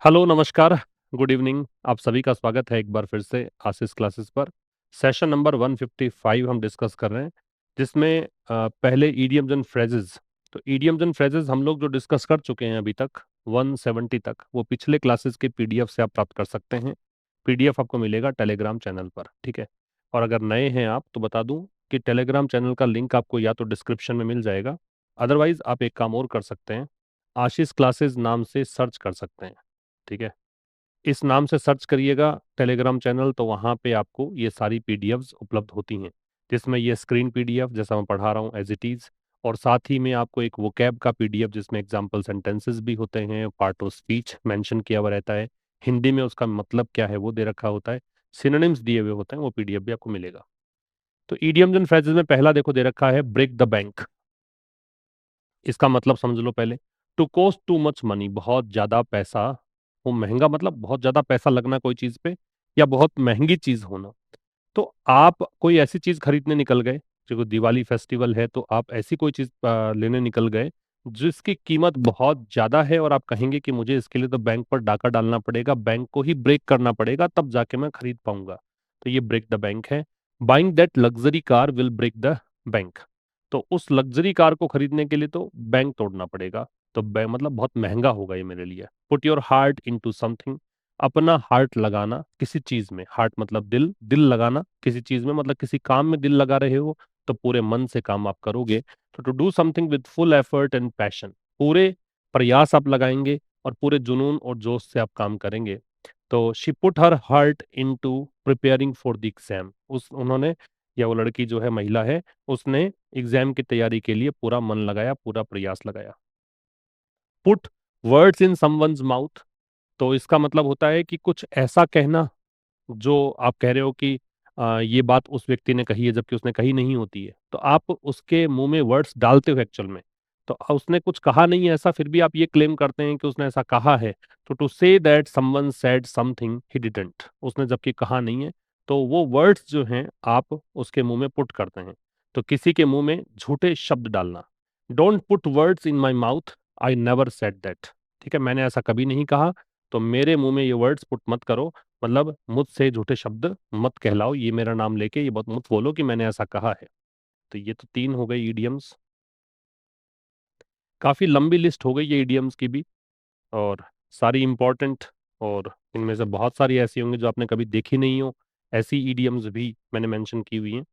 Hello, नमस्कार, good evening. आप सभी का स्वागत है एक बार फिर से आशीष क्लासेस पर। सेशन नंबर 155 हम डिस्कस कर रहे हैं, जिसमें पहले ईडियम्स एंड फ्रेजेस। तो ईडियम्स एंड फ्रेजेस हम लोग जो डिस्कस कर चुके हैं अभी तक 170 तक, वो पिछले क्लासेस के पीडीएफ से आप प्राप्त कर सकते हैं। पीडीएफ आपको मिलेगा टेलीग्राम चैनल पर, ठीक है। और अगर नए हैं आप तो बता दूं कि टेलीग्राम चैनल का लिंक आपको या तो डिस्क्रिप्शन में मिल जाएगा, अदरवाइज आप एक काम और कर सकते हैं, आशीष क्लासेस नाम से सर्च कर सकते हैं, ठीक है। इस नाम से सर्च करिएगा टेलीग्राम चैनल, तो वहाँ पे आपको ये सारी पीडीएफ्स उपलब्ध होती हैं, जिसमें ये स्क्रीन पीडीएफ जैसा मैं पढ़ा रहा हूँ एज इट इज़, और साथ ही में आपको एक वोकैब का पीडीएफ जिसमें एग्जाम्पल सेंटेंसेस भी होते हैं, पार्ट ऑफ स्पीच मेंशन किया हुआ रहता है, हिंदी में उसका मतलब क्या है वो दे रखा होता है, सिनोनिम्स दिए हुए होते हैं, वो पीडीएफ भी आपको मिलेगा। तो ईडियम्स एंड फ्रेजेस में पहला देखो दे रखा है ब्रेक द बैंक। इसका मतलब समझ लो पहले। To cost too much money, बहुत ज्यादा पैसा, वो महंगा मतलब बहुत ज्यादा पैसा लगना कोई चीज पे, या बहुत महंगी चीज होना। तो आप कोई ऐसी चीज खरीदने निकल गए, जो दिवाली फेस्टिवल है, तो आप ऐसी कोई चीज लेने निकल गए जिसकी कीमत बहुत ज्यादा है, और आप कहेंगे कि मुझे इसके लिए तो बैंक पर डाका डालना पड़ेगा, बैंक को ही ब्रेक करना पड़ेगा, तब जाके मैं खरीद पाऊंगा। तो ये ब्रेक द बैंक है। Buying that luxury car will break the bank. तो उस लग्जरी कार को खरीदने के लिए तो बैंक तोड़ना पड़ेगा। तो बैंक मतलब बहुत महंगा होगा ये मेरे लिए। Put your heart into something, अपना हार्ट लगाना किसी चीज में। हार्ट मतलब दिल, दिल लगाना किसी चीज में मतलब किसी काम में दिल लगा रहे हो, तो पूरे मन से काम आप करोगे। तो to do something with full effort and passion, पूरे प्रयास आप लगाएंगे और पूरे जुनून और जोश से आप काम करेंगे। तो she put her heart into preparing for the exam, उस उन्होंने, या वो लड़की जो है, महिला है, उसने एग्जाम की तैयारी के लिए पूरा मन लगाया, पूरा प्रयास लगाया। Put words in someone's mouth, तो इसका मतलब होता है कि कुछ ऐसा कहना जो आप कह रहे हो कि ये बात उस व्यक्ति ने कही है जबकि उसने कही नहीं होती है, तो आप उसके मुंह में वर्ड्स डालते हो एक्चुअल में। तो उसने कुछ कहा नहीं है ऐसा, फिर भी आप ये क्लेम करते हैं कि उसने ऐसा कहा है। तो to say that someone said something he didn't, उसने जबकि कहा नहीं है, तो वो वर्ड्स जो हैं आप उसके मुंह में पुट करते हैं। तो किसी के मुंह में झूठे शब्द डालना। Don't put words in my mouth, I never said that. ठीक है, मैंने ऐसा कभी नहीं कहा, तो मेरे मुंह में ये वर्ड्स पुट मत करो। मतलब मुझसे झूठे शब्द मत कहलाओ, ये मेरा नाम लेके ये बात मत बोलो कि मैंने ऐसा कहा है। तो ये तो तीन हो गई ईडियम्स। काफी लंबी लिस्ट हो गई ये ईडियम्स की भी, और सारी इंपॉर्टेंट, और इनमें से बहुत सारी ऐसी होंगी जो आपने कभी देखी नहीं हो, ऐसी ईडियम्स भी मैंने मेंशन की हुई हैं।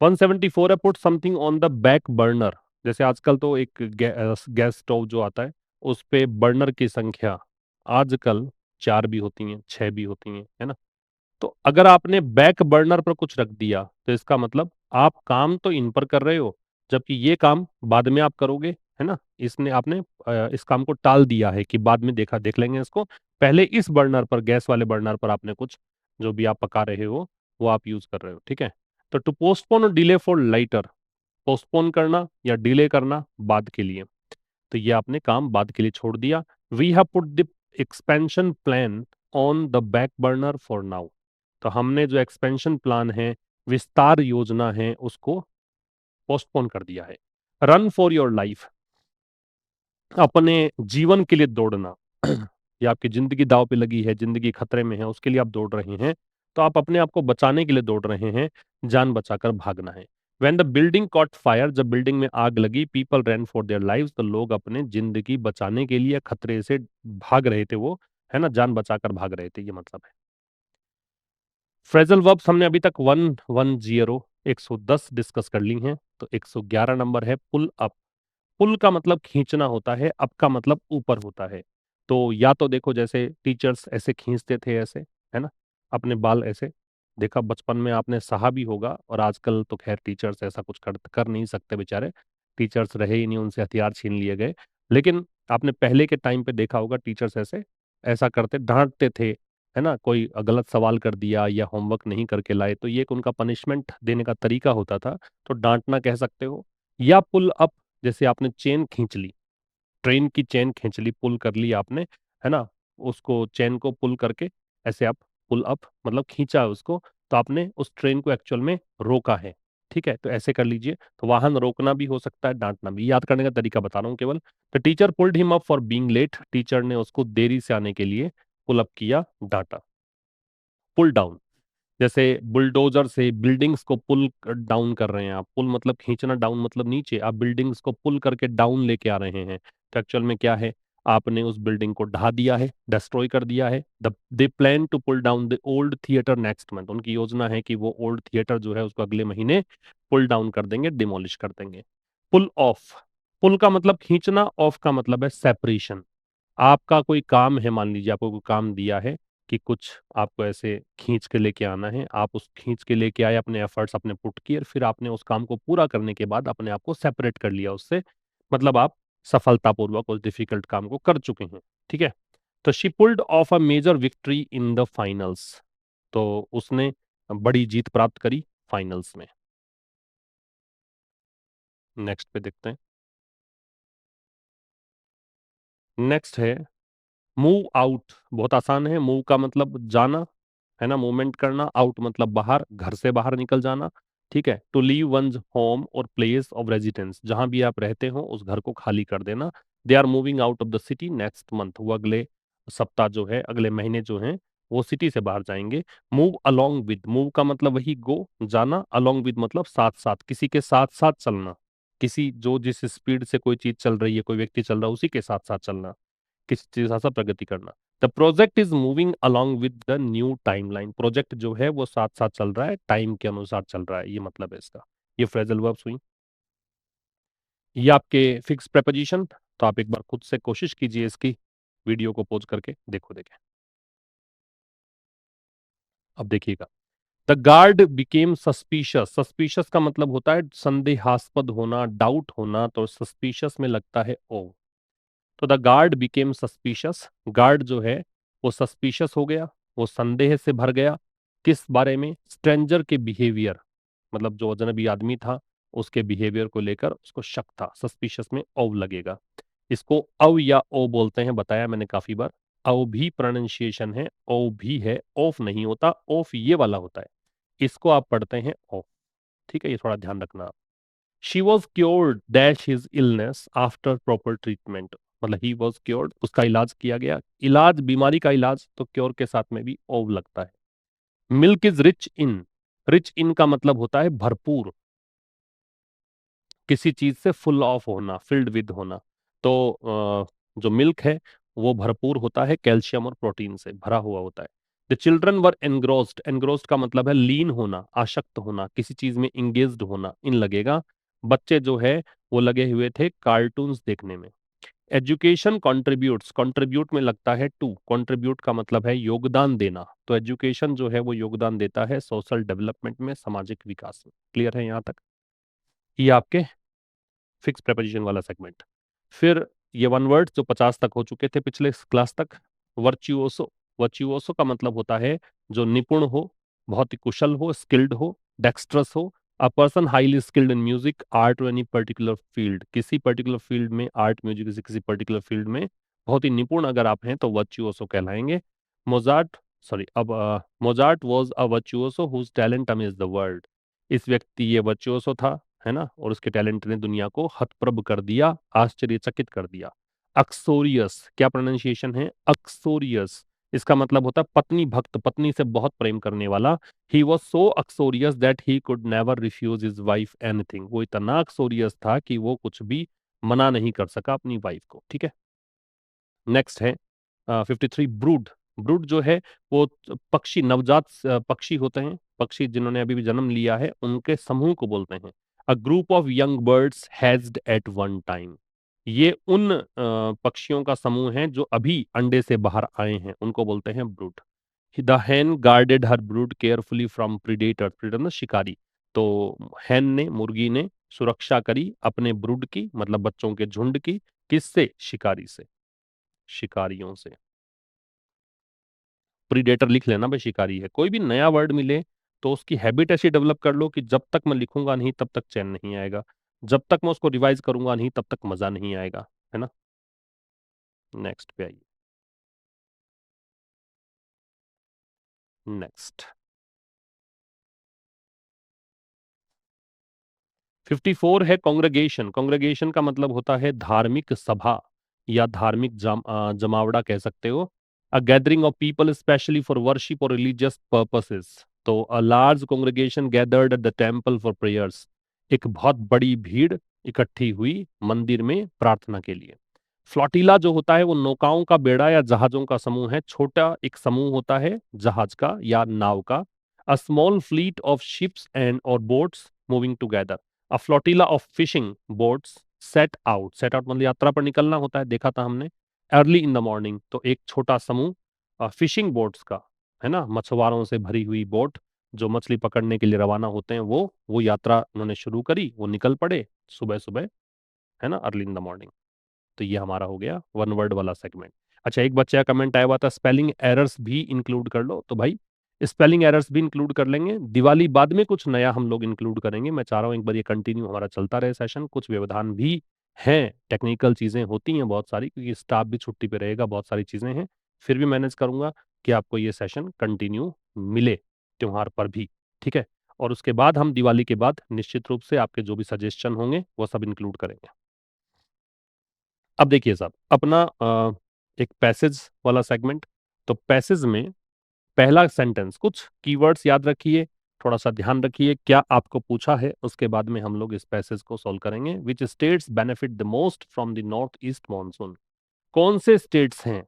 174 है put something on the back burner. जैसे आजकल तो एक गैस स्टोव जो आता है, उस पे बर्नर की संख्या आजकल 4 भी होती हैं, 6 भी होती हैं, है ना। तो अगर आपने बैक बर्नर पर कुछ रख दिया, तो इसका मतलब आप काम तो इन पर कर रहे हो, जबकि ये काम बाद में आप करोगे, है ना। इसने आपने इस काम को टाल दिया है कि बाद में देख लेंगे इसको। पहले इस बर्नर पर, गैस वाले बर्नर पर आपने कुछ, जो भी आप पका रहे हो, वो आप यूज कर रहे हो, ठीक है। तो टू पोस्टपोन और डिले फॉर लाइटर, पोस्टपोन करना या डिले करना बाद के लिए, तो ये आपने काम बाद के लिए छोड़ दिया। We have put the expansion plan on the back burner for now, तो हमने जो एक्सपेंशन प्लान है, विस्तार योजना है, उसको पोस्टपोन कर दिया है। रन फॉर योर लाइफ, अपने जीवन के लिए दौड़ना। या आपकी जिंदगी दांव पे लगी है, जिंदगी खतरे में है, उसके लिए आप दौड़ रहे हैं, तो आप अपने आप को बचाने के लिए दौड़ रहे हैं, जान बचाकर भागना है। When the building cot fire, जब बिल्डिंग में आग लगी, people rain for their lives, तो लोग अपने जिंदगी बचाने के लिए खतरे से भाग रहे थे, वो, है ना, जान बचाकर भाग रहे थे, ये मतलब है। फ्रेजल वर्ब्स हमने अभी तक 110, 110 डिस्कस कर ली हैं। तो 111 नंबर है पुल अप। पुल का मतलब खींचना होता है, अप का मतलब ऊपर होता है। तो या तो देखो, जैसे टीचर्स ऐसे खींचते थे, ऐसे, है ना, अपने बाल ऐसे। देखा बचपन में आपने सहा भी होगा, और आजकल तो खैर टीचर्स ऐसा कुछ कर नहीं सकते बेचारे, टीचर्स रहे ही नहीं, उनसे हथियार छीन लिए गए। लेकिन आपने पहले के टाइम पे देखा होगा टीचर्स ऐसे ऐसा करते, डांटते थे, है ना। कोई गलत सवाल कर दिया या होमवर्क नहीं करके लाए, तो ये एक उनका पनिशमेंट देने का तरीका होता था। तो डांटना कह सकते हो। या पुल अप, जैसे आपने चेन खींच ली, ट्रेन की चेन खींच ली, पुल कर ली आपने, है ना, उसको चेन को पुल करके ऐसे आप, पुल अप मतलब खींचा है उसको, तो आपने उस ट्रेन को एक्चुअल में रोका है। ठीक है, तो ऐसे कर लीजिए। तो वाहन रोकना भी हो सकता है, डांटना भी। याद करने का तरीका बता रहा हूँ केवल। The teacher pulled him up for being late, teacher ने उसको देरी से आने के लिए पुल अप किया, डांटा। पुल डाउन, जैसे बुलडोजर से बिल्डिंग्स को पुल डाउन कर रहे हैं आप। पुल मतलब खींचना, डाउन मतलब नीचे। आप बिल्डिंग्स को पुल करके डाउन लेके आ रहे हैं, तो एक्चुअल में क्या है, आपने उस बिल्डिंग को ढा दिया है, डिस्ट्रॉय कर दिया है। They plan to pull down the old theatre next month, उनकी योजना है कि वो ओल्ड थिएटर जो है उसको अगले महीने पुल डाउन कर देंगे, डिमोलिश कर देंगे। पुल ऑफ, पुल का मतलब खींचना, ऑफ का मतलब है सेपरेशन। आपका कोई काम है, मान लीजिए आपको कोई काम दिया है कि कुछ आपको ऐसे खींच के लेके आना है, आप उस खींच के लेके आए, अपने एफर्ट्स अपने पुट किए, और फिर आपने उस काम को पूरा करने के बाद अपने आप को सेपरेट कर लिया उससे, मतलब आप सफलतापूर्वक उस डिफिकल्ट काम को कर चुके हैं। ठीक है, तो she pulled off a major victory in the finals, तो उसने बड़ी जीत प्राप्त करी फाइनल्स में। नेक्स्ट पे देखते हैं। नेक्स्ट है मूव आउट। बहुत आसान है। मूव का मतलब जाना है ना, मूवमेंट करना। आउट मतलब बाहर, घर से बाहर निकल जाना। ठीक है, टू लीव वंस होम और प्लेस ऑफ रेजिडेंस, जहां भी आप रहते हो उस घर को खाली कर देना। They are moving out of the city next month, वो अगले सप्ताह जो है, अगले महीने जो है, वो सिटी से बाहर जाएंगे। मूव अलोंग विद, मूव का मतलब वही गो, जाना। अलोंग विद मतलब साथ साथ, किसी के साथ साथ चलना। किसी जो जिस स्पीड से कोई चीज चल रही है, कोई व्यक्ति चल रहा है, उसी के साथ साथ चलना, किसी चीज के साथ प्रगति करना। The project is moving along with the new timeline, project जो है वो साथ साथ चल रहा है, टाइम के अनुसार चल रहा है, ये मतलब है इसका। ये फ्रेजल वर्ब्स हुई। ये आपके फिक्स प्रेपोजिशन। तो आप एक बार खुद से कोशिश कीजिए, इसकी वीडियो को पॉज करके देखो, देखें। अब देखिएगा। The guard became suspicious, suspicious का मतलब होता है संदेहास्पद होना, डाउट होना, तो सस्पिशियस में लगता है ओ। तो the guard became suspicious, guard जो है वो सस्पिशियस हो गया, वो संदेह से भर गया। किस बारे में? स्ट्रेंजर के बिहेवियर, मतलब जो अजनबी आदमी था उसके बिहेवियर को लेकर उसको शक था। सस्पिशियस में ओव लगेगा। इसको अव या ओ बोलते हैं, बताया मैंने काफी बार। अव भी प्रोनाउंसिएशन है, ओ भी है, ऑफ नहीं होता। ऑफ ये वाला होता है, इसको आप पढ़ते हैं ऑफ। ठीक है, ये थोड़ा ध्यान रखना। She was cured dash his illness after proper treatment, मतलब ही वॉज क्योर्ड, उसका इलाज किया गया। इलाज, बीमारी का इलाज, तो क्योर के साथ में भी ओव लगता है। Milk is rich in, rich in का मतलब होता है भरपूर, किसी चीज से फुल ऑफ होना, फिल्ड विद होना। तो जो मिल्क है वो भरपूर होता है कैल्शियम और प्रोटीन से, भरा हुआ होता है। The children were engrossed, engrossed का मतलब है लीन होना, आसक्त होना, किसी चीज में इंगेज्ड होना, इन लगेगा। बच्चे जो है वो लगे हुए थे कार्टून्स देखने में। एजुकेशन कंट्रीब्यूट्स, कंट्रीब्यूट में लगता है टू, कंट्रीब्यूट का मतलब है योगदान देना, तो एजुकेशन जो है वो योगदान देता है सोशल डेवलपमेंट में, सामाजिक विकास में। क्लियर है यहाँ तक? ये आपके फिक्स प्रेपोजिशन वाला सेगमेंट। फिर ये वन वर्ड जो 50 तक हो चुके थे पिछले क्लास तक। वर्च्युओसो, वर्च्युओसो का मतलब होता है जो निपुण हो, बहुत ही कुशल हो, स्किल्ड हो, डेक्स्ट्रस हो। A person highly skilled in music, art और एनी पर्टिकुलर फील्ड, किसी पर्टिकुलर फील्ड में, आर्ट म्यूजिक किसी पर्टिकुलर फील्ड में बहुत ही निपुण अगर आप हैं तो वर्च्युओसो कहलाएंगे। मोजार्ट, सॉरी, अब Mozart was a virtuoso whose talent amaze the world, इस व्यक्ति, ये वर्च्युओसो था, है ना, और उसके टैलेंट ने दुनिया को हतप्रभ कर दिया, आश्चर्यचकित कर दिया। अक्सोरियस, क्या प्रोनाउंसिएशन है? अक्सोरियस, इसका मतलब होता है पत्नी भक्त, पत्नी से बहुत प्रेम करने वाला। He was so uxorious that he could never refuse his wife anything, वो इतना अक्सोरियस था कि वो कुछ भी मना नहीं कर सका अपनी वाइफ को। ठीक है, नेक्स्ट है 53 ब्रूड। ब्रूड जो है वो पक्षी, नवजात पक्षी होते हैं, पक्षी जिन्होंने अभी भी जन्म लिया है, उनके समूह को बोलते हैं। A group of young birds hatched at one time, ये उन पक्षियों का समूह है जो अभी अंडे से बाहर आए हैं, उनको बोलते हैं brood. The Hahn guarded her brood carefully from predator, predator मतलब शिकारी। तो हैन ने, मुर्गी ने सुरक्षा करी अपने ब्रूड की, मतलब बच्चों के झुंड की। किससे? शिकारी से, शिकारियों से। प्रीडेटर लिख लेना भाई, शिकारी है। कोई भी नया वर्ड मिले तो उसकी हैबिट ऐसी डेवलप कर लो कि जब तक मैं लिखूंगा नहीं तब तक चैन नहीं आएगा, जब तक मैं उसको रिवाइज करूंगा नहीं तब तक मजा नहीं आएगा, है ना। नेक्स्ट पे आइए। नेक्स्ट, 54 है कॉन्ग्रेगेशन। कॉन्ग्रेगेशन का मतलब होता है धार्मिक सभा या धार्मिक जमावड़ा कह सकते हो। A gathering of people specially for worship और रिलीजियस पर्पसेस। तो a large congregation gathered at the temple for prayers. एक बहुत बड़ी भीड़ इकट्ठी हुई मंदिर में प्रार्थना के लिए। फ्लोटिला जो होता है वो नौकाओं का बेड़ा या जहाजों का समूह है। छोटा एक समूह होता है जहाज का या नाव का। A small fleet of ships and और boats moving together. A flotilla of fishing boats set out मतलब यात्रा पर निकलना होता है, देखा था हमने। अर्ली इन द मॉर्निंग, तो एक छोटा समूह फिशिंग बोट्स का, है ना, मछुआरों से भरी हुई बोट जो मछली पकड़ने के लिए रवाना होते हैं, वो यात्रा उन्होंने शुरू करी, वो निकल पड़े सुबह सुबह, है ना, अर्ली इन द मॉर्निंग। तो ये हमारा हो गया वन वर्ड वाला सेगमेंट। अच्छा, एक बच्चे का कमेंट आया हुआ था स्पेलिंग एरर्स भी इंक्लूड कर लो, तो भाई स्पेलिंग एरर्स भी इंक्लूड कर लेंगे। दिवाली बाद में कुछ नया हम लोग इंक्लूड करेंगे। मैं चाह रहा हूँ एक बार ये कंटिन्यू हमारा चलता रहे सेशन। कुछ व्यवधान भी हैं, टेक्निकल चीजें होती हैं बहुत सारी, क्योंकि स्टाफ भी छुट्टी पे रहेगा, बहुत सारी चीजें हैं। फिर भी मैनेज करूंगा कि आपको ये सेशन कंटिन्यू मिले त्योहार पर भी, ठीक है। और उसके बाद हम दिवाली के बाद निश्चित रूप से आपके जो भी सजेशन होंगे वो सब इंक्लूड करेंगे। अब देखिए साहब, अपना एक पैसेज वाला सेगमेंट। तो पैसेज में पहला सेंटेंस, कुछ कीवर्ड्स याद रखिए, थोड़ा सा ध्यान रखिए क्या आपको पूछा है, उसके बाद में हम लोग इस पैसेज को सॉल्व करेंगे। Which states benefit the most from the north east monsoon. कौन से स्टेट्स हैं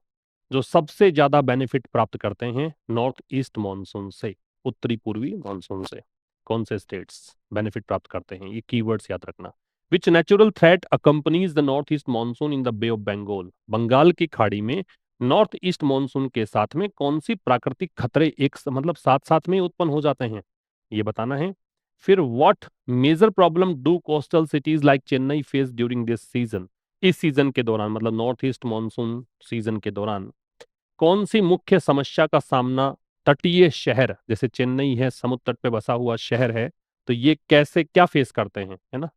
जो सबसे ज्यादा बेनिफिट प्राप्त करते हैं नॉर्थ ईस्ट मानसून से, उत्तरी पूर्वी मानसून से। कौन से स्टेट्स बेनिफिट प्राप्त करते हैं, ये कीवर्ड्स याद रखना। Which natural threat accompanies the north east monsoon in the Bay of Bengal. Bengal की खाड़ी में नॉर्थ ईस्ट मानसून के साथ में कौन सी प्राकृतिक खतरे मतलब साथ साथ में उत्पन्न हो जाते हैं, ये बताना है। फिर what major problem do coastal cities like Chennai face during this season. इस सीजन के दौरान, मतलब नॉर्थ ईस्ट मानसून सीजन के दौरान कौन सी मुख्य समस्या का सामना तटीय शहर जैसे चेन्नई है, समुद्र तट पे बसा हुआ शहर है, तो ये कैसे क्या फेस करते हैं, है ना।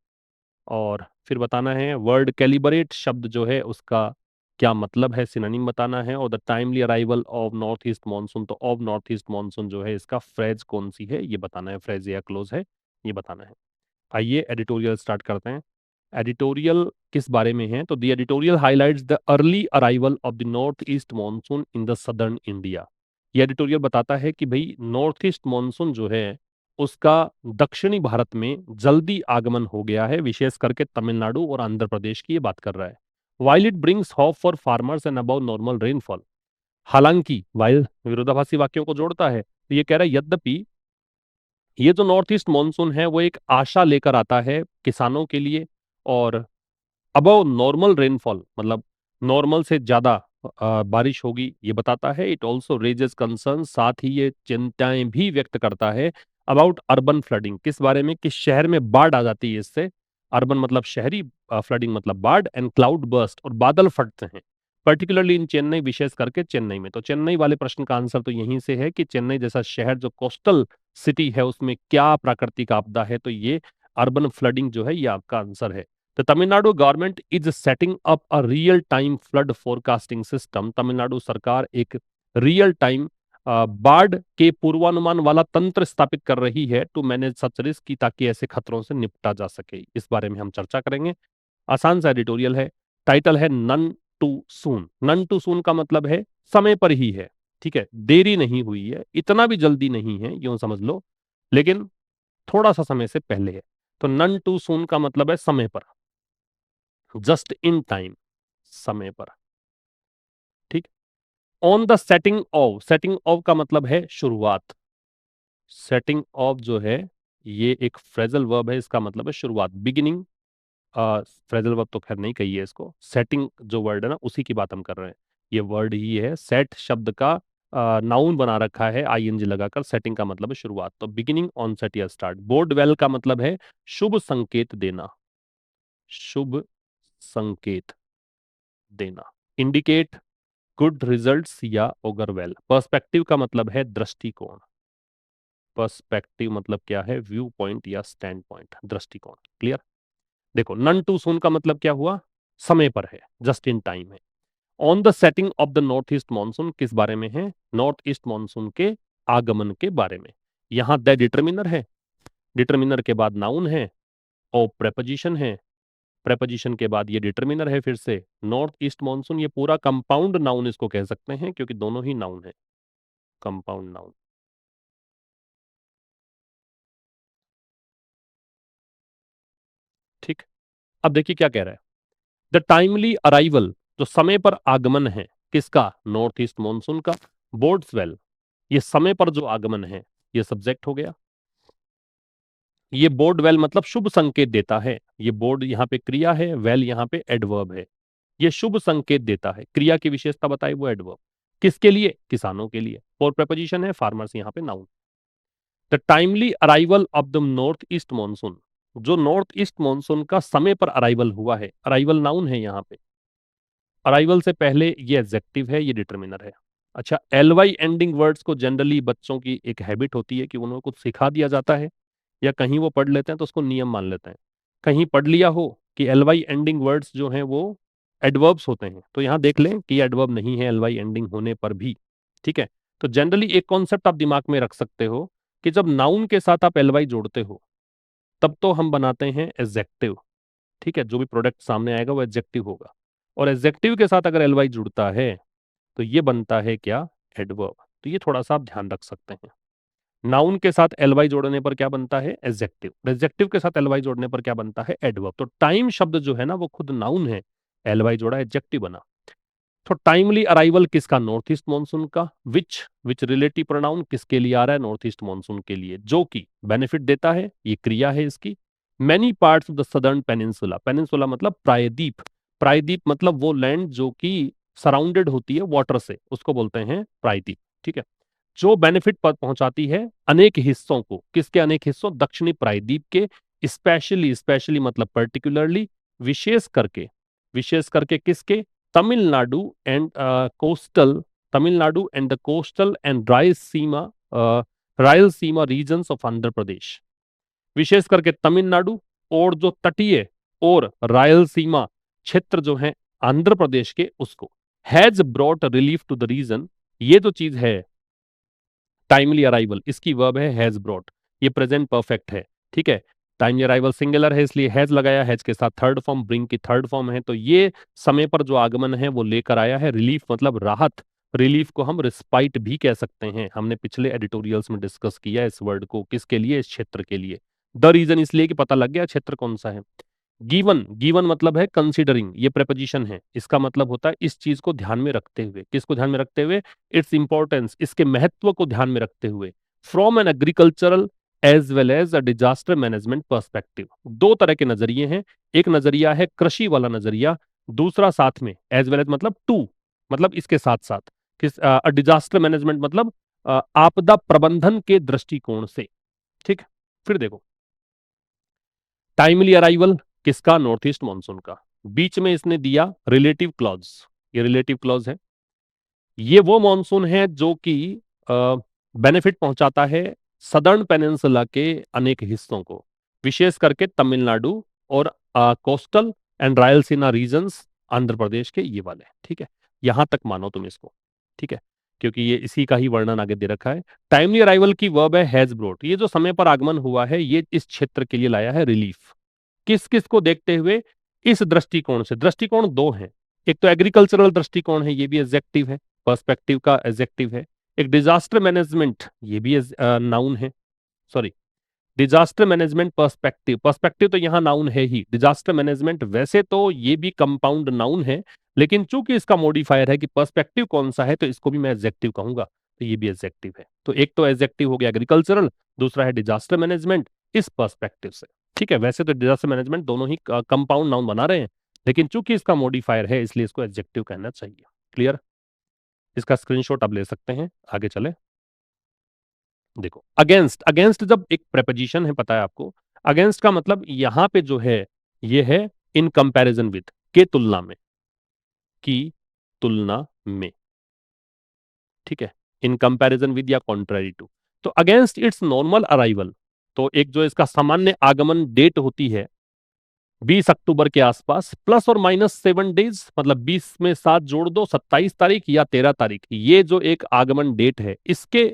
और फिर बताना है वर्ड कैलिबरेट शब्द जो है उसका क्या मतलब है, सिनोनिम बताना है। और the timely arrival of north east monsoon, तो ऑफ नॉर्थ ईस्ट मानसून जो है इसका फ्रेज कौन सी है ये बताना है, फ्रेज या क्लोज है ये बताना है। आइए एडिटोरियल स्टार्ट करते हैं। एडिटोरियल किस बारे में है, तो the editorial highlights the early arrival of the north east monsoon in the southern India. ये एडिटोरियल बताता है कि भाई नॉर्थ ईस्ट मानसून जो है उसका दक्षिणी भारत में जल्दी आगमन हो गया है, विशेष करके तमिलनाडु और आंध्र प्रदेश की ये बात कर रहा है। While it brings hope for farmers and above normal rainfall. हालांकि वाइल विरोधाभासी वाक्यों को जोड़ता है, तो ये कह रहा है यद्यपि ये जो नॉर्थ ईस्ट मानसून है वो एक आशा लेकर आता है किसानों के लिए, और अबव नॉर्मल रेनफॉल मतलब नॉर्मल से ज्यादा बारिश होगी ये बताता है। इट ऑल्सो रेजेस कंसर्न, साथ ही ये चिंताएं भी व्यक्त करता है अबाउट अर्बन फ्लडिंग, किस बारे में, कि शहर में बाढ़ आ जाती है इससे। अर्बन मतलब शहरी, फ्लडिंग मतलब बाढ़, एंड क्लाउड बर्स्ट और बादल फटते हैं, पर्टिकुलरली इन चेन्नई, विशेष करके चेन्नई में। तो चेन्नई वाले प्रश्न का आंसर तो यहीं से है कि चेन्नई जैसा शहर जो कोस्टल सिटी है उसमें क्या प्राकृतिक आपदा है, तो ये अर्बन फ्लडिंग जो है ये आपका आंसर है। तो Tamil Nadu government is setting up a real time flood forecasting system. Tamil Nadu सरकार एक रियल टाइम बाढ़ के पूर्वानुमान वाला तंत्र स्थापित कर रही है टू मैनेज सच रिस्क की, ताकि ऐसे खतरों से निपटा जा सके। इस बारे में हम चर्चा करेंगे। आसान सा एडिटोरियल है। टाइटल है none too soon. None too soon का मतलब है समय पर ही है, ठीक है, देरी नहीं हुई है, इतना भी जल्दी नहीं है यूं समझ लो, लेकिन थोड़ा सा समय से पहले है। तो नन टू सून का मतलब है समय पर, जस्ट इन टाइम, समय पर, ठीक। ऑन द सेटिंग ऑफ का मतलब है शुरुआत। सेटिंग ऑफ जो है ये एक फ्रेजल वर्ब है, इसका मतलब है शुरुआत, बिगिनिंग। फ्रेजल वर्ब तो खैर नहीं कही है इसको, सेटिंग जो वर्ड है ना उसी की बात हम कर रहे हैं। ये वर्ड ही है, सेट शब्द का नाउन बना रखा है आईएनजी लगाकर। सेटिंग का मतलब है शुरुआत, तो बिगिनिंग, ऑन सेट या स्टार्ट। बोर्ड वेल का मतलब है शुभ संकेत देना, शुभ संकेत देना। इंडिकेट गुड रिजल्ट्स या ओगर वेल। पर्सपेक्टिव का मतलब है दृष्टिकोण। पर्सपेक्टिव मतलब क्या है, व्यू पॉइंट या स्टैंड पॉइंट, दृष्टिकोण। क्लियर। देखो नन टू सून का मतलब क्या हुआ, समय पर है, जस्ट इन टाइम है। On the setting of the north east monsoon किस बारे में है, नॉर्थ ईस्ट मानसून के आगमन के बारे में। यहां द डिटर्मिनर है, डिटर्मिनर के बाद नाउन है, और प्रेपोजिशन है, प्रेपोजिशन के बाद ये डिटर्मिनर है फिर से नॉर्थ ईस्ट मॉनसून, ये पूरा कंपाउंड नाउन इसको कह सकते हैं क्योंकि दोनों ही नाउन है, कंपाउंड नाउन। ठीक, अब देखिए क्या कह रहा है, द टाइमली अराइवल, जो समय पर आगमन है किसका, नॉर्थ ईस्ट मॉनसून का, बोर्ड्स वेल, ये समय पर जो आगमन है ये सब्जेक्ट हो गया, ये बोर्ड वेल मतलब शुभ संकेत देता है, ये बोर्ड यहाँ पे क्रिया है, वेल यहाँ पे एडवर्ब है, ये शुभ संकेत देता है, क्रिया की विशेषता बताई वो एडवर्ब, किसके लिए, किसानों के लिए, फॉर प्रपोजिशन है, फार्मर्स यहाँ पे noun. The timely arrival of the north east monsoon, जो नॉर्थ ईस्ट मॉनसून का समय पर अराइवल हुआ है, अराइवल नाउन है यहाँ पे, अराइवल से पहले ये एडजेक्टिव है, ये डिटर्मिनर है। अच्छा, एलवाई एंडिंग वर्ड्स को जनरली बच्चों की एक हैबिट होती है कि उन्हें कुछ सिखा दिया जाता है या कहीं वो पढ़ लेते हैं तो उसको नियम मान लेते हैं, कहीं पढ़ लिया हो कि एलवाई एंडिंग वर्ड्स जो हैं वो एडवर्ब्स होते हैं, तो यहाँ देख लें कि एडवर्ब नहीं है एलवाई एंडिंग होने पर भी। ठीक है, तो जनरली एक कॉन्सेप्ट आप दिमाग में रख सकते हो कि जब नाउन के साथ आप एलवाई जोड़ते हो तब तो हम बनाते हैं एडजेक्टिव। ठीक है, जो भी प्रोडक्ट सामने आएगा वो एडजेक्टिव होगा, और एडजेक्टिव के साथ अगर एलवाई जुड़ता है तो ये बनता है क्या, एडवर्ब। तो ये थोड़ा सा आप ध्यान रख सकते हैं, नाउन के साथ एलवाई जोड़ने पर क्या बनता है, एडजेक्टिव, एडजेक्टिव के साथ एलवाई जोड़ने पर क्या बनता है, एडवर्ब। तो टाइम शब्द जो है ना वो खुद नाउन है, एलवाई जोड़ा एडजेक्टिव बना। तो टाइमली अराइवल किसका, नॉर्थ ईस्ट मॉनसून का, विच विच रिलेटिव प्रोनाउन किसके लिए आ रहा है, नॉर्थ ईस्ट मॉनसून के लिए, जो कि बेनिफिट देता है, ये क्रिया है इसकी। Many parts of the southern peninsula, peninsula मतलब प्रायद्वीप, प्रायद्वीप मतलब वो लैंड जो कि सराउंडेड होती है वाटर से, उसको बोलते हैं प्रायद्वीप। ठीक है, जो बेनिफिट पहुंचाती है अनेक हिस्सों को, किसके अनेक हिस्सों, दक्षिणी प्रायद्वीप के, स्पेशली, स्पेशली मतलब पर्टिकुलरली, विशेष करके, विशेष करके किसके, Tamil Nadu and coastal, Tamil Nadu and the coastal and Rayalaseema, Rayalaseema regions of Andhra Pradesh, विशेष करके तमिलनाडु और जो तटीय और रायलसीमा क्षेत्र जो है आंध्र प्रदेश के, उसको has brought relief to the region, ये जो चीज है टाइमली अराइवल, इसकी वर्ब है हैज ब्रॉट, ये प्रेजेंट परफेक्ट है। ठीक है, टाइमली अराइवल सिंगुलर है इसलिए हैज लगाया, हैज के साथ थर्ड फॉर्म, ब्रिंग की थर्ड फॉर्म है, तो ये समय पर जो आगमन है वो लेकर आया है, रिलीफ मतलब राहत, रिलीफ को हम रिस्पाइट भी कह सकते हैं, हमने पिछले एडिटोरियल्स में डिस्कस किया इस वर्ड को, किसके लिए, इस क्षेत्र के लिए। द रीजन इसलिए कि पता लग गया क्षेत्र कौन सा है। गिवन, गिवन मतलब है कंसीडरिंग, ये प्रेपोजिशन है, इसका मतलब होता है इस चीज को ध्यान में रखते हुए, किसको ध्यान में रखते हुए, इट्स इंपॉर्टेंस, इसके महत्व को ध्यान में रखते हुए, from an agricultural as well as a disaster management perspective. दो तरह के नजरिए हैं, एक नजरिया है कृषि वाला नजरिया, दूसरा साथ में एज वेल एज मतलब टू, मतलब इसके साथ साथ, किस, डिजास्टर मैनेजमेंट मतलब आपदा प्रबंधन के दृष्टिकोण से। ठीक, फिर देखो, टाइमली अराइवल किसका, नॉर्थ ईस्ट मॉनसून का, बीच में इसने दिया रिलेटिव क्लॉज, ये रिलेटिव क्लॉज है, ये वो मॉनसून है जो कि बेनिफिट पहुंचाता है सदर्न पेनिनसुला के अनेक हिस्सों को, विशेष करके तमिलनाडु और coastal and Rayalaseema regions Andhra Pradesh के, ये वाले। ठीक है, यहां तक मानो तुम इसको। ठीक है, क्योंकि ये इसी का ही वर्णन आगे दे रखा है। टाइमली अराइवल की वर्ब है हैज ब्रोट, ये जो समय पर आगमन हुआ है ये इस क्षेत्र के लिए लाया है रिलीफ, किस किस को देखते हुए, इस दृष्टिकोण से, दृष्टिकोण दो हैं, एक तो एग्रीकल्चरल दृष्टिकोण है, ये भी एडजेक्टिव है, पर्सपेक्टिव का एडजेक्टिव है, एक डिजास्टर मैनेजमेंट, ये भी नाउन है, sorry, disaster management perspective, perspective तो यहाँ नाउन है ही, डिजास्टर मैनेजमेंट वैसे तो ये भी कंपाउंड नाउन है, लेकिन चूंकि इसका मॉडिफायर है कि पर्सपेक्टिव कौन सा है तो इसको भी मैं एडजेक्टिव कहूंगा, तो ये भी एडजेक्टिव है। तो एक तो एडजेक्टिव हो गया एग्रीकल्चरल, दूसरा है डिजास्टर मैनेजमेंट इस पर्सपेक्टिव से। ठीक है, वैसे तो डिजास्टर मैनेजमेंट दोनों ही कंपाउंड नाउन बना रहे हैं, लेकिन चूंकि इसका मॉडिफायर है इसलिए इसको एडजेक्टिव कहना चाहिए। क्लियर, इसका स्क्रीनशॉट आप ले सकते हैं, आगे चले। देखो, अगेंस्ट, अगेंस्ट जब एक प्रेपोजिशन है, पता है आपको, अगेंस्ट का मतलब यहां पे जो है ये है इन कंपैरिजन विद, के तुलना में, की तुलना में। ठीक है, इन कंपैरिजन विद या कॉन्ट्ररी टू, तो अगेंस्ट इट्स नॉर्मल अराइवल, तो एक जो इसका सामान्य आगमन डेट होती है 20 अक्टूबर के आसपास, प्लस और माइनस 7 डेज, मतलब 20 में 7 जोड़ दो, 27 तारीख या 13 तारीख, ये जो एक आगमन डेट है इसके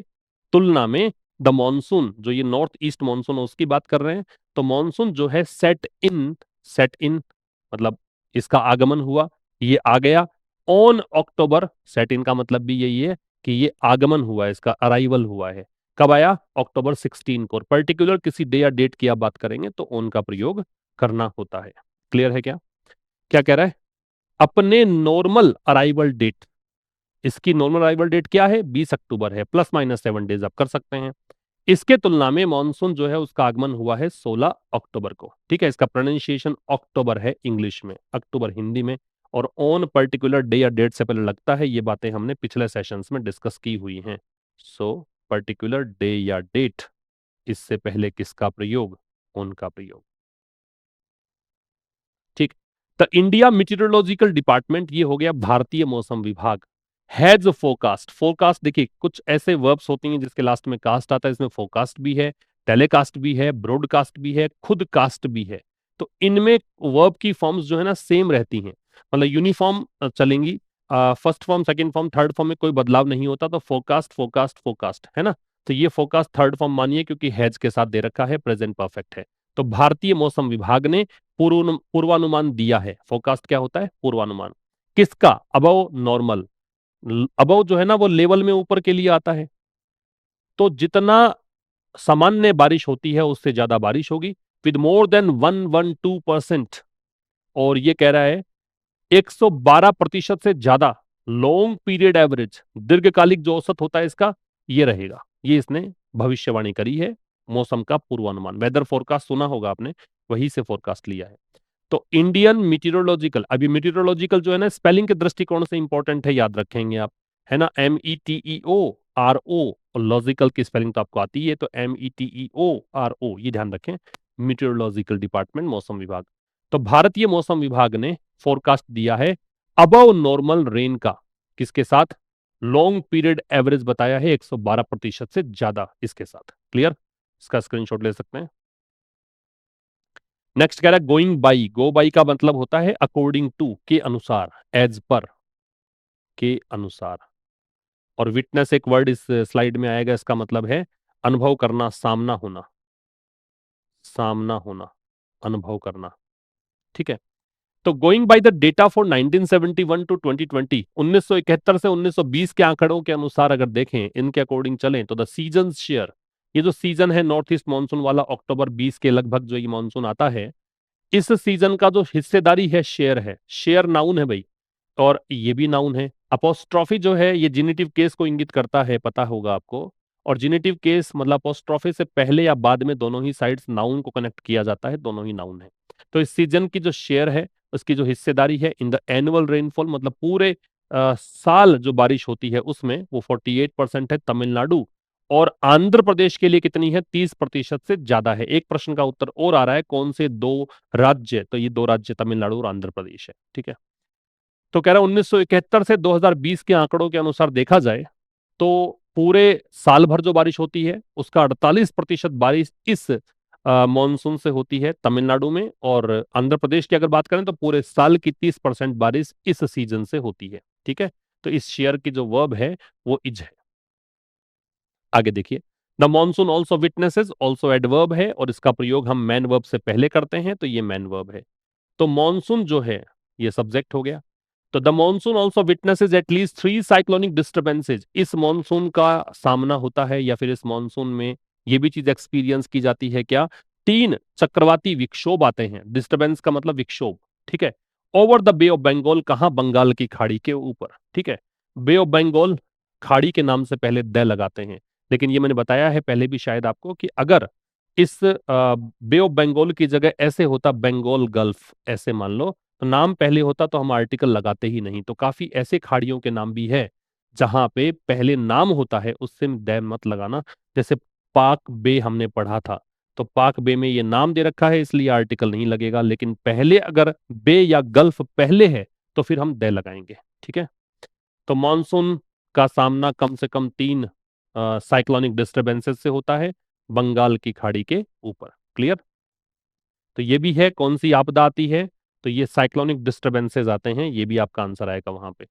तुलना में द मॉनसून, जो ये नॉर्थ ईस्ट मॉनसून है उसकी बात कर रहे हैं, तो मॉनसून जो है सेट इन मतलब इसका आगमन हुआ, ये आ गया ऑन अक्टूबर। सेट इन का मतलब भी यही है कि ये आगमन हुआ है, इसका अराइवल हुआ है। कब आया? अक्टूबर 16 को। पर्टिकुलर किसी डे या डेट की आप बात करेंगे तो ऑन का प्रयोग करना होता है। क्लियर है क्या? क्या कह रहा है? अपने नॉर्मल अराइवल डेट, इसकी नॉर्मल अराइवल डेट क्या है? 20 अक्टूबर है, +- 7 डेज आप कर सकते हैं। इसके तुलना में मॉनसून जो है उसका आगमन हुआ है 16 अक्टूबर को। ठीक है, इसका प्रोनाउंसिएशन अक्टूबर है इंग्लिश में, अक्टूबर हिंदी में, और ऑन पर्टिकुलर डे या डेट से पहले लगता है। ये बातें हमने पिछले सेशंस में डिस्कस की हुई हैं। सो पर्टिकुलर डे या डेट, इससे पहले किसका प्रयोग? ऑन का प्रयोग। ठीक। द इंडिया मीटेरोलॉजिकल डिपार्टमेंट, ये हो गया भारतीय मौसम विभाग, हैज फोरकास्ट। फोरकास्ट देखिए, कुछ ऐसे वर्ब्स होती हैं जिसके लास्ट में कास्ट आता है, इसमें फोरकास्ट भी है, टेलीकास्ट भी है, ब्रॉडकास्ट भी है, खुद कास्ट भी है। तो इनमें वर्ब की फॉर्म्स जो है ना सेम रहती हैं, मतलब यूनिफॉर्म चलेंगी। First form, second form, third form में कोई बदलाव नहीं होता। तो फोरकास्ट, फोरकास्ट, फोरकास्ट है ना। तो ये फोरकास्ट थर्ड फॉर्म मानिए, क्योंकि हैज के साथ दे रखा है, प्रेजेंट परफेक्ट है। तो भारतीय मौसम विभाग ने पूर्वानुमान दिया है। फोरकास्ट क्या होता है? पूर्वानुमान। किसका? Above normal. अबव जो है ना वो लेवल में ऊपर के लिए आता है। तो जितना सामान्य बारिश होती है उससे ज्यादा बारिश होगी, विद मोर देन 112%। और ये कह रहा है 112% से ज्यादा। लॉन्ग पीरियड एवरेज, दीर्घकालिक जो औसत होता है इसका, ये रहेगा। ये इसने भविष्यवाणी करी है, मौसम का पूर्वानुमान। वेदर फोरकास्ट सुना होगा आपने, वहीं से फोरकास्ट लिया है। तो इंडियन मीटेरोलॉजिकल, अभी मीटेरोलॉजिकल जो है ना स्पेलिंग के दृष्टिकोण से इंपॉर्टेंट है, याद रखेंगे आप, है ना। METEORO, और लॉजिकल की स्पेलिंग तो आपको आती है, तो METEORO, ये ध्यान रखें। मीटेरोलॉजिकल डिपार्टमेंट, मौसम विभाग। तो भारतीय मौसम विभाग ने फोरकास्ट दिया है अबव नॉर्मल रेन का, किसके साथ? लॉन्ग पीरियड एवरेज बताया है 112% से ज्यादा, इसके साथ। क्लियर? इसका स्क्रीनशॉट ले सकते हैं। नेक्स्ट कह रहा है गोइंग बाई। गो बाई का मतलब होता है अकॉर्डिंग टू, के अनुसार, एज पर, के अनुसार। और विटनेस एक वर्ड इस स्लाइड में आएगा, इसका मतलब है अनुभव करना, सामना होना, सामना होना, अनुभव करना। ठीक है। तो going by the data for 1971 to 2020, 1971 से 1920 के आंकड़ों के अनुसार अगर देखें, इनके अकॉर्डिंग चलें, तो द सीजन शेयर, ये जो सीजन है नॉर्थ ईस्ट मानसून वाला, अक्टूबर 20 के लगभग जो ये मानसून आता है, इस सीजन का जो हिस्सेदारी है, शेयर है, शेयर नाउन है भाई, और ये भी नाउन है। अपोस्ट्रॉफी जो है ये जिनेटिव केस को इंगित करता है, पता होगा आपको। और जिनेटिव केस मतलब अपोस्ट्रॉफी से पहले या बाद में दोनों ही साइड्स नाउन को कनेक्ट किया जाता है, दोनों ही नाउन है। तो इस सीजन की जो शेयर है, उसकी जो हिस्सेदारी है इन द एनुअल रेनफॉल, मतलब पूरे साल जो बारिश होती है उसमें, वो 48% है तमिलनाडु। और आंध्र प्रदेश के लिए कितनी है? 30% से ज्यादा है। एक प्रश्न का उत्तर और आ रहा है, कौन से दो राज्य? तो ये दो राज्य तमिलनाडु और आंध्र प्रदेश है। ठीक है। तो कह रहा है 1971 से 2020 के आंकड़ों के अनुसार देखा जाए तो पूरे साल भर जो बारिश होती है उसका 48% बारिश इस मॉनसून से होती है तमिलनाडु में। और आंध्र प्रदेश की अगर बात करें तो पूरे साल की 30% बारिश इस सीजन से होती है। ठीक है। तो इस शेयर की जो वर्ब है वो इज है। आगे देखिए, the monsoon also witnesses, also adverb है, और इसका प्रयोग हम मैन वर्ब से पहले करते हैं, तो ये मैन वर्ब है। तो मॉनसून जो है ये सब्जेक्ट हो गया। तो the monsoon also witnesses at least 3 cyclonic disturbances, इस मॉनसून का सामना होता है, या फिर इस मॉनसून में ये भी चीज एक्सपीरियंस की जाती है क्या? 3 चक्रवाती विक्षोभ आते हैं। डिस्टर्बेंस का मतलब विक्षोभ। ठीक है। Over the Bay of Bengal, कहां? बंगाल की खाड़ी के ऊपर। ठीक है। बे ऑफ बंगाल, खाड़ी के नाम से पहले द लगाते हैं। लेकिन ये मैंने बताया है पहले भी शायद आपको, कि अगर इस बे ऑफ बंगाल की जगह ऐसे होता बंगाल गल्फ, ऐसे मान लो, तो नाम पहले होता तो हम आर्टिकल लगाते ही नहीं। तो काफी ऐसे खाड़ियों के नाम भी है जहां पे पहले नाम होता है, उससे द मत लगाना। जैसे पाक बे हमने पढ़ा था, तो पाक बे में ये नाम दे रखा है इसलिए आर्टिकल नहीं लगेगा, लेकिन पहले अगर बे या गल्फ पहले है तो फिर हम द लगाएंगे। ठीक है। तो मॉनसून का सामना कम से कम 3 साइक्लोनिक डिस्टरबेंसेस से होता है बंगाल की खाड़ी के ऊपर। क्लियर? तो ये भी है, कौन सी आपदा आती है? तो ये साइक्लोनिक डिस्टरबेंसेस आते हैं, ये भी आपका आंसर आएगा वहां पे।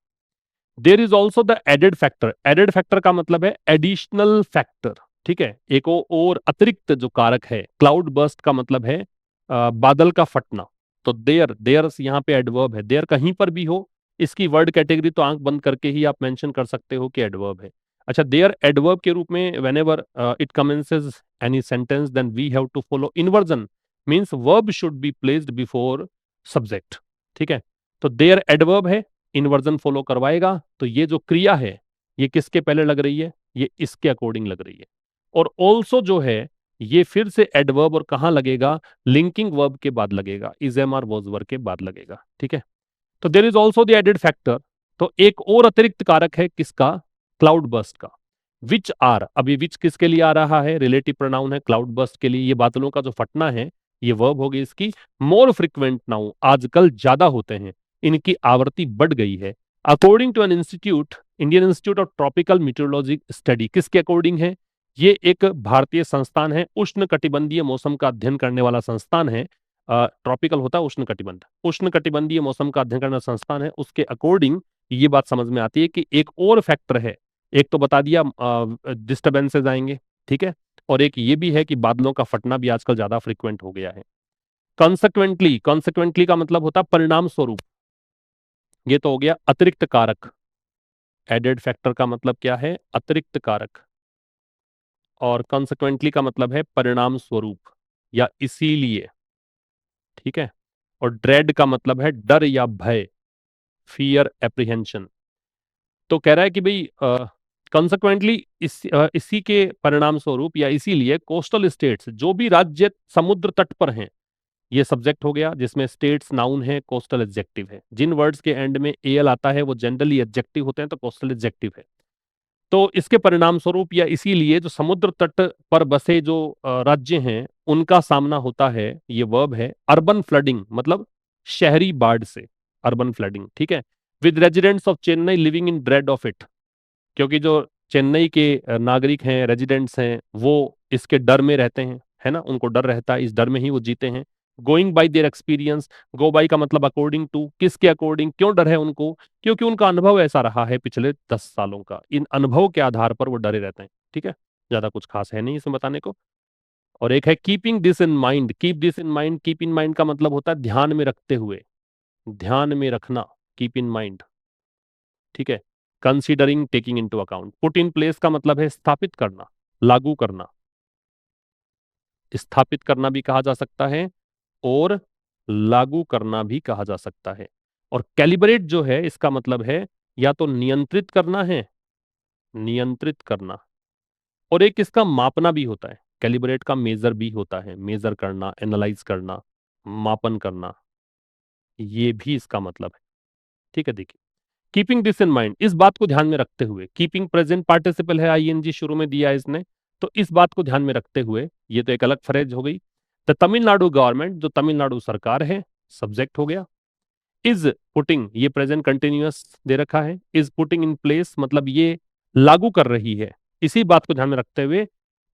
There is also the added factor. Added factor का मतलब है एडिशनल फैक्टर। ठीक है। एक और अतिरिक्त जो कारक है, क्लाउड बर्स्ट का मतलब है बादल का फटना। तो देयर, देयर यहाँ पे एडवर्ब है, देयर कहीं पर भी हो, इसकी वर्ड कैटेगरी तो आंख बंद करके ही आप मेंशन कर सकते हो कि एडवर्ब है। अच्छा, देयर एडवर्ब के रूप में whenever it commences any sentence then we have to follow inversion, means verb should be placed before subject. ठीक है। तो देयर एडवर्ब है, इन्वर्जन फॉलो करवाएगा, तो ये जो क्रिया है ये किसके पहले लग रही है, ये इसके अकॉर्डिंग लग रही है। और ऑल्सो जो है ये फिर से एडवर्ब और कहां लगेगा, लिंकिंग वर्ब के बाद लगेगा, is am are was were के बाद लगेगा। ठीक है। तो there is also the added factor, तो एक और अतिरिक्त कारक है किसका, क्लाउड बर्स्ट का। विच आर, अभी विच किसके लिए आ रहा है, रिलेटिव प्रोनाउन है क्लाउड बर्स्ट के लिए, ये बादलों का जो फटना है ये वर्ब होगी इसकी। मोर फ्रिक्वेंट नाउ, आजकल ज्यादा होते हैं, इनकी आवृत्ति बढ़ गई है। According to an institute, Indian Institute of Tropical Meteorology study, किसके अकॉर्डिंग है, ये एक भारतीय संस्थान है, उष्ण कटिबंधीय मौसम का अध्ययन करने वाला संस्थान है। ट्रॉपिकल होता है उष्ण कटिबंध, उष्ण कटिबंधीय मौसम का अध्ययन करने वाला संस्थान है, उसके अकॉर्डिंग ये बात समझ में आती है कि एक और फैक्टर है, एक तो बता दिया डिस्टर्बेंसेज आएंगे, ठीक है, और एक ये भी है कि बादलों का फटना भी आजकल ज्यादा फ्रिक्वेंट हो गया है। कॉन्सिक्वेंटली, कॉन्सिक्वेंटली का मतलब होता है परिणाम स्वरूप, ये तो हो गया अतिरिक्त कारक। एडेड फैक्टर का मतलब क्या है, अतिरिक्त कारक, और कॉन्सिक्वेंटली का मतलब है परिणाम स्वरूप या इसीलिए। ठीक है। और ड्रेड का मतलब है डर या भय, फियर, एप्रीहेंशन। तो कह रहा है कि भाई कॉन्सिक्वेंटली इसी के परिणाम स्वरूप या इसीलिए कोस्टल स्टेट्स, जो भी राज्य समुद्र तट पर हैं, ये सब्जेक्ट हो गया, जिसमें स्टेट्स नाउन है, कोस्टल एडजेक्टिव है। जिन वर्ड्स के एंड में एल आता है वो जनरली एडजेक्टिव होते हैं, तो कोस्टल एडजेक्टिव है। तो इसके परिणाम स्वरूप या इसीलिए जो समुद्र तट पर बसे जो राज्य हैं उनका सामना होता है, ये वर्ब है। अर्बन फ्लडिंग मतलब शहरी बाढ़ से, अर्बन फ्लडिंग। ठीक है। With residents of Chennai living in dread of it, क्योंकि जो चेन्नई के नागरिक हैं, रेजिडेंट्स हैं, वो इसके डर में रहते हैं, है ना, उनको डर रहता है, इस डर में ही वो जीते हैं। Going by their experience, go by का मतलब अकॉर्डिंग टू, किसके अकॉर्डिंग, क्यों डर है उनको, क्योंकि उनका अनुभव ऐसा रहा है पिछले 10 सालों का, इन अनुभव के आधार पर वो डरे रहते हैं। ठीक है। ज्यादा कुछ खास है नहीं इसमें बताने को। और एक है keeping this in mind, keep this in mind, keep in mind का मतलब होता है ध्यान में रखते हुए, ध्यान में रखना, कीप इन माइंड। ठीक है। Considering, taking into account. Put in place का मतलब है स्थापित करना, लागू करना, स्थापित करना भी कहा जा सकता है और लागू करना भी कहा जा सकता है। और कैलिब्रेट जो है इसका मतलब है या तो नियंत्रित करना है, नियंत्रित करना, और एक इसका मापना भी होता है, कैलिब्रेट का मेजर भी होता है, मेजर करना, एनालाइज करना, मापन करना, ये भी इसका मतलब है। ठीक है। देखिए, कीपिंग दिस इन माइंड, इस बात को ध्यान में रखते हुए, कीपिंग प्रेजेंट पार्टिसिपल है, आईएनजी शुरू में दिया है इसने, तो इस बात को ध्यान में रखते हुए, ये तो एक अलग फ्रेज हो गई। द तमिलनाडु गवर्नमेंट, जो तमिलनाडु सरकार है, सब्जेक्ट हो गया। इज पुटिंग, ये प्रेजेंट कंटिन्यूअस दे रखा है, इज पुटिंग इन प्लेस मतलब ये लागू कर रही है। इसी बात को ध्यान में रखते हुए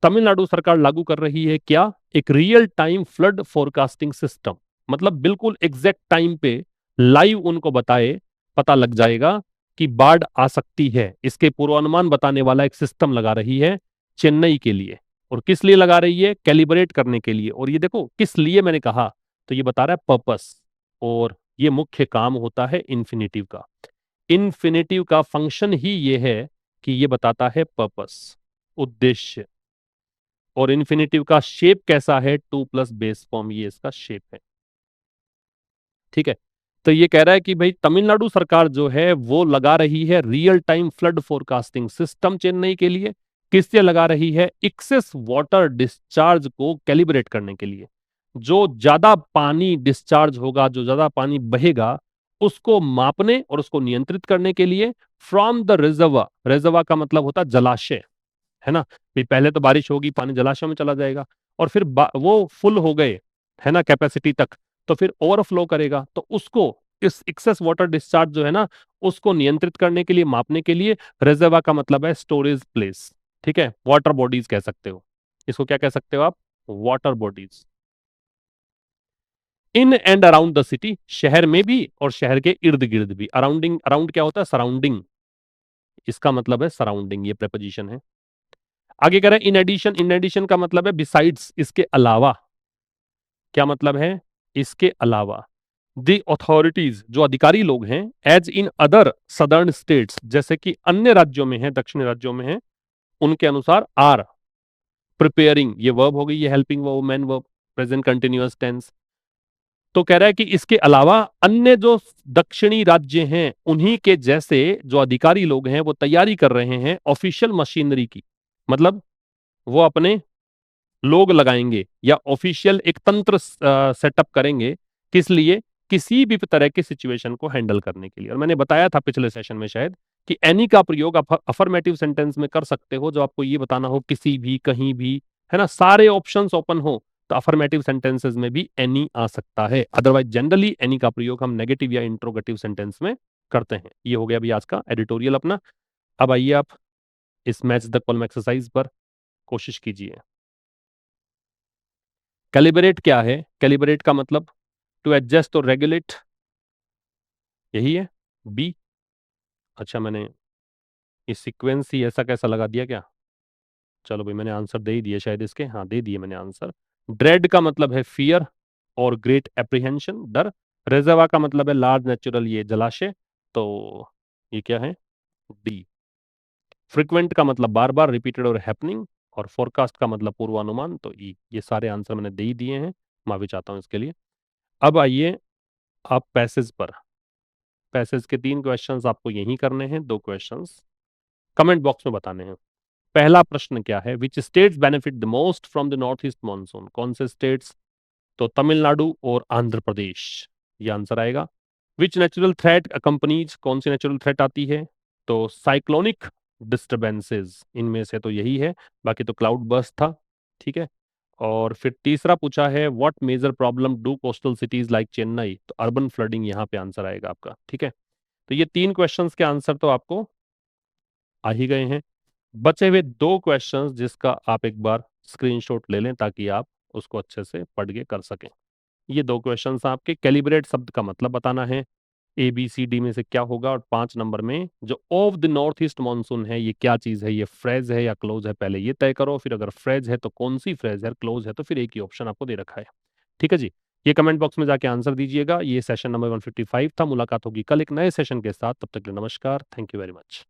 तमिलनाडु सरकार लागू कर रही है क्या, एक real time flood forecasting system, मतलब बिल्कुल एग्जैक्ट टाइम पे लाइव उनको बताए, पता लग जाएगा कि बाढ़ आ सकती है, इसके पूर्वानुमान बताने वाला एक सिस्टम लगा रही है चेन्नई के लिए। और किस लिए लगा रही है, कैलिब्रेट करने के लिए। और ये देखो किस लिए मैंने कहा, तो ये बता रहा है पर्पस, और ये मुख्य काम होता है इन्फिनेटिव का। इन्फिनेटिव का फंक्शन ही ये है कि ये बताता है पर्पस, उद्देश्य। और इन्फिनेटिव का शेप कैसा है, टू प्लस बेस फॉर्म, ये इसका शेप है। ठीक है। तो ये कह रहा है कि भाई तमिलनाडु सरकार जो है वो लगा रही है real time flood forecasting system Chennai के लिए। किससे लगा रही है, एक्सेस वाटर डिस्चार्ज को कैलिब्रेट करने के लिए। जो ज्यादा पानी डिस्चार्ज होगा, जो ज्यादा पानी बहेगा, उसको मापने और उसको नियंत्रित करने के लिए, फ्रॉम द रिजर्वा, रिजर्वा का मतलब होता है जलाशय, है ना, भी पहले तो बारिश होगी, पानी जलाशय में चला जाएगा, और फिर वो फुल हो गए, है ना, कैपेसिटी तक, तो फिर ओवरफ्लो करेगा, तो उसको, इस एक्सेस वाटर डिस्चार्ज जो है ना, उसको नियंत्रित करने के लिए, मापने के लिए, रिजर्वा का मतलब है स्टोरेज प्लेस। ठीक है। वाटर बॉडीज कह सकते हो इसको, क्या कह सकते हो आप, water bodies. In and around the city, शहर में भी और शहर के इर्द गिर्द भी। अराउंडिंग, अराउंड क्या होता है, सराउंडिंग, इसका मतलब है सराउंडिंग, ये प्रेपोजिशन है। आगे कह रहे हैं इन एडिशन, इन एडिशन का मतलब है बिसाइड्स, इसके अलावा। क्या मतलब है? इसके अलावा। द अथॉरिटीज, जो अधिकारी लोग हैं, as in other southern states, जैसे कि अन्य राज्यों में है, दक्षिणी राज्यों में है, उनके अनुसार आर प्रिपेयरिंग, ये वर्ब हो गई, ये helping verb, main verb, present continuous tense. तो कह रहा है कि इसके अलावा अन्य जो दक्षिणी राज्य हैं, उन्हीं के जैसे जो अधिकारी लोग हैं वो तैयारी कर रहे हैं ऑफिशियल मशीनरी की। मतलब वो अपने लोग लगाएंगे या ऑफिशियल एक तंत्र सेटअप करेंगे। किस लिए? किसी भी तरह की सिचुएशन को हैंडल करने के लिए। और मैंने बताया था पिछले सेशन में शायद कि एनी का प्रयोग आप अफर्मेटिव सेंटेंस में कर सकते हो, जो आपको ये बताना हो किसी भी, कहीं भी, है ना, सारे ऑप्शंस ओपन हो, तो अफर्मेटिव सेंटेंसेस में भी एनी आ सकता है। अदरवाइज जनरली एनी का प्रयोग हम नेगेटिव या इंट्रोगेटिव सेंटेंस में करते हैं। ये हो गया अभी आज का एडिटोरियल अपना। अब आइए आप इस मैच द कॉलम एक्सरसाइज पर कोशिश कीजिए। कैलिब्रेट क्या है? कैलिब्रेट का मतलब टू एडजस्ट और रेगुलेट, यही है। बी। अच्छा, मैंने इस सीक्वेंस ही ऐसा कैसा लगा दिया क्या? चलो भाई, मैंने आंसर दे ही दिया शायद इसके, हाँ दे दिए मैंने आंसर। ड्रेड का मतलब है फियर और ग्रेट एप्रीहेंशन, डर। रिजर्वा का मतलब है लार्ज नेचुरल, ये जलाशय। तो ये क्या है? डी। फ्रिक्वेंट का मतलब बार बार, रिपीटेड और हैपनिंग। और फोरकास्ट का मतलब पूर्वानुमान, तो ई। ये सारे आंसर मैंने दे ही दिए हैं, माफी चाहता हूं इसके लिए। अब आइए आप पैसेज पर। पैसेज के 3 क्वेश्चंस आपको यही करने हैं, 2 क्वेश्चंस कमेंट बॉक्स में बताने हैं। पहला प्रश्न क्या है? Which states benefit the most from the north east monsoon? कौन से स्टेट्स? तो तमिलनाडु और आंध्र प्रदेश, ये आंसर आएगा। विच नेचुरल थ्रेट अकम्पनीज? कौन सी नेचुरल थ्रेट आती है? तो साइक्लोनिक डिस्टर्बेंसेस, इनमें से तो यही है, बाकी तो क्लाउड बर्स्ट था। ठीक है। और फिर तीसरा पूछा है what major problem do coastal cities like Chennai? तो अर्बन फ्लडिंग यहाँ पे आंसर आएगा आपका। ठीक है। तो ये 3 क्वेश्चंस के आंसर तो आपको आ ही गए हैं। बचे हुए 2 क्वेश्चंस जिसका आप एक बार स्क्रीनशॉट ले लें ताकि आप उसको अच्छे से पढ़ के कर सकें। ये 2 क्वेश्चंस आपके। कैलिब्रेट शब्द का मतलब बताना है, ए बी सी डी में से क्या होगा। और 5 नंबर में जो of the north east monsoon है, ये क्या चीज है? ये फ्रेज है या क्लोज है? पहले ये तय करो, फिर अगर फ्रेज है तो कौन सी फ्रेज है, क्लोज है तो फिर एक ही ऑप्शन आपको दे रखा है। ठीक है जी। ये कमेंट बॉक्स में जाके आंसर दीजिएगा। ये सेशन नंबर 155 था। मुलाकात होगी कल एक नए सेशन के साथ। तब तक के लिए नमस्कार। Thank you very much.